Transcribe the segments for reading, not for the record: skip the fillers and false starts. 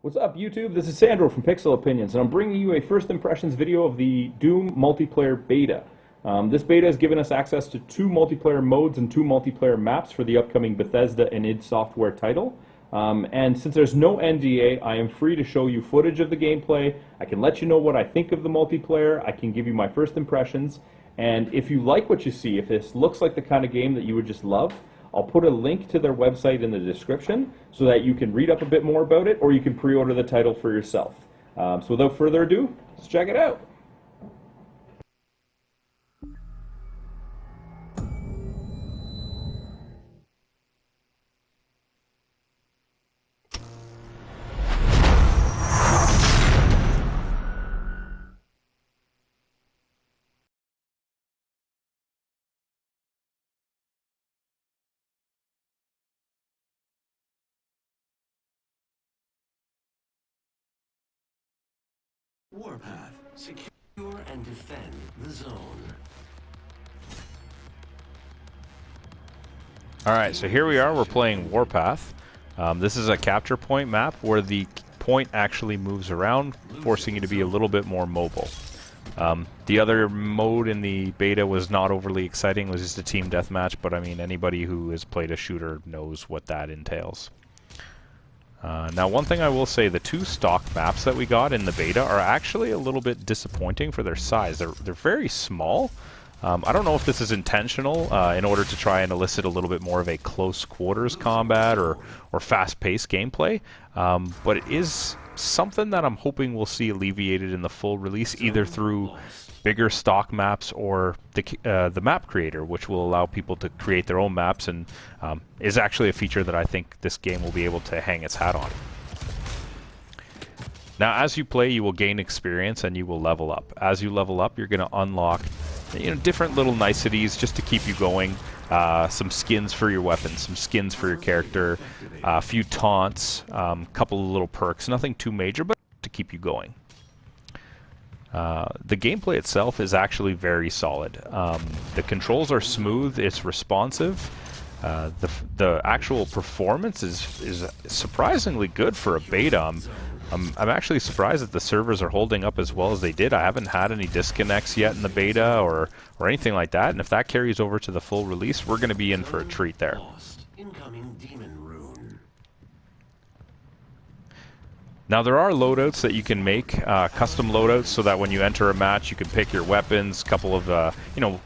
What's up, YouTube? This is Sandro from Pixel Opinions, and I'm bringing you a first impressions video of the Doom multiplayer beta. This beta has given us access to 2 multiplayer modes and 2 multiplayer maps for the upcoming Bethesda and id Software title. And since there's no NDA, I am free to show you footage of the gameplay. I can let you know what I think of the multiplayer. I can give you my first impressions. And if you like what you see, if this looks like the kind of game that you would just love, I'll put a link to their website in the description so that you can read up a bit more about it, or you can pre-order the title for yourself. So without further ado, let's check it out. Warpath. Secure and defend the zone. Alright, so here we are, we're playing Warpath. This is a capture point map where the point actually moves around, forcing you to be a little bit more mobile. The other mode in the beta was not overly exciting, it was just a team deathmatch, but I mean anybody who has played a shooter knows what that entails. Now one thing I will say, the 2 stock maps that we got in the beta are actually a little bit disappointing for their size. They're very small. I don't know if this is intentional in order to try and elicit a little bit more of a close quarters combat or fast-paced gameplay, but it is something that I'm hoping we'll see alleviated in the full release, either through bigger stock maps or the map creator, which will allow people to create their own maps, and is actually a feature that I think this game will be able to hang its hat on. Now, as you play, you will gain experience and you will level up. As you level up, you're going to unlock, different little niceties just to keep you going. Some skins for your weapons, some skins for your character, a few taunts, a couple of little perks. Nothing too major, but to keep you going. The gameplay itself is actually very solid. The controls are smooth, it's responsive. The actual performance is surprisingly good for a beta. I'm actually surprised that the servers are holding up as well as they did. I haven't had any disconnects yet in the beta or anything like that, and if that carries over to the full release, we're going to be in for a treat there. Incoming demon rune. Now there are loadouts that you can make, custom loadouts, so that when you enter a match you can pick your weapons, a couple of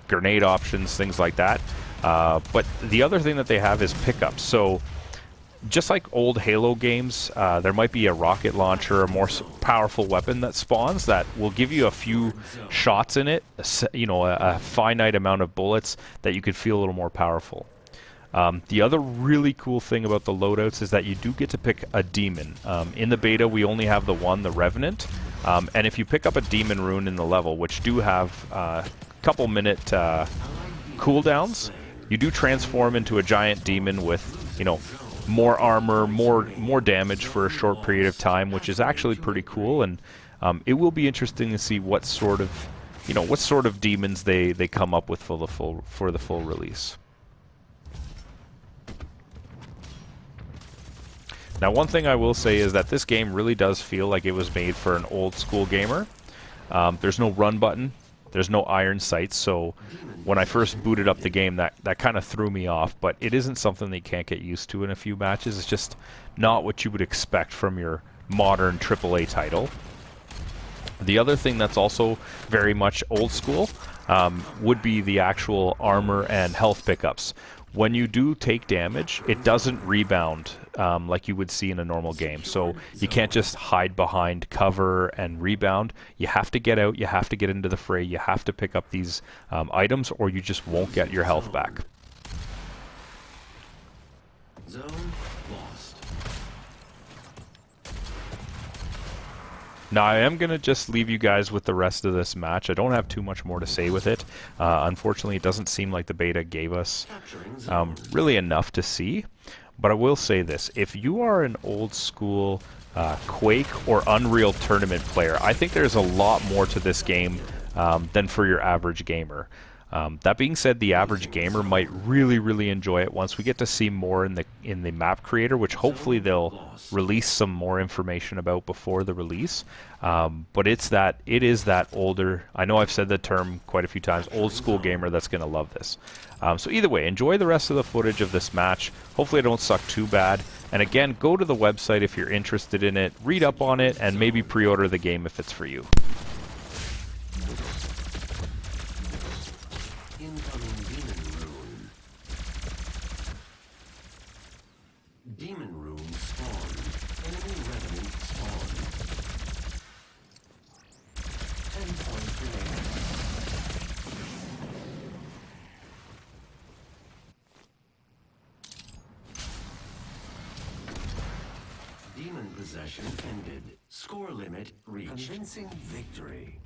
grenade options, things like that. But the other thing that they have is pickups. So just like old Halo games, there might be a rocket launcher, a more powerful weapon that spawns that will give you a few shots in it, a finite amount of bullets that you could feel a little more powerful. The other really cool thing about the loadouts is that you do get to pick a demon. In the beta, we only have the one, the Revenant, and if you pick up a demon rune in the level, which do have a couple minute cooldowns, you do transform into a giant demon with, more armor, more damage for a short period of time, which is actually pretty cool, and it will be interesting to see what sort of demons they come up with for the full release. Now, one thing I will say is that this game really does feel like it was made for an old school gamer. There's no run button, there's no iron sights, so when I first booted up the game, that kind of threw me off, but it isn't something that you can't get used to in a few matches. It's just not what you would expect from your modern AAA title. The other thing that's also very much old school would be the actual armor and health pickups. When you do take damage, it doesn't rebound like you would see in a normal game. So you can't just hide behind cover and rebound. You have to get out, you have to get into the fray, you have to pick up these items, or you just won't get your health back. Zone lost. Now, I am going to just leave you guys with the rest of this match. I don't have too much more to say with it. Unfortunately, it doesn't seem like the beta gave us really enough to see. But I will say this. If you are an old school Quake or Unreal Tournament player, I think there's a lot more to this game than for your average gamer. That being said, the average gamer might really enjoy it once we get to see more in the map creator, which hopefully they'll release some more information about before the release. But it is that older, I know I've said the term quite a few times, old school gamer that's going to love this. So either way, enjoy the rest of the footage of this match. Hopefully it don't suck too bad. And again, go to the website if you're interested in it, read up on it, and maybe pre-order the game if it's for you. Incoming demon rune. Demon rune spawn. Enemy revenant spawn. 10 points remaining. Demon possession ended. Score limit reached. Convincing victory.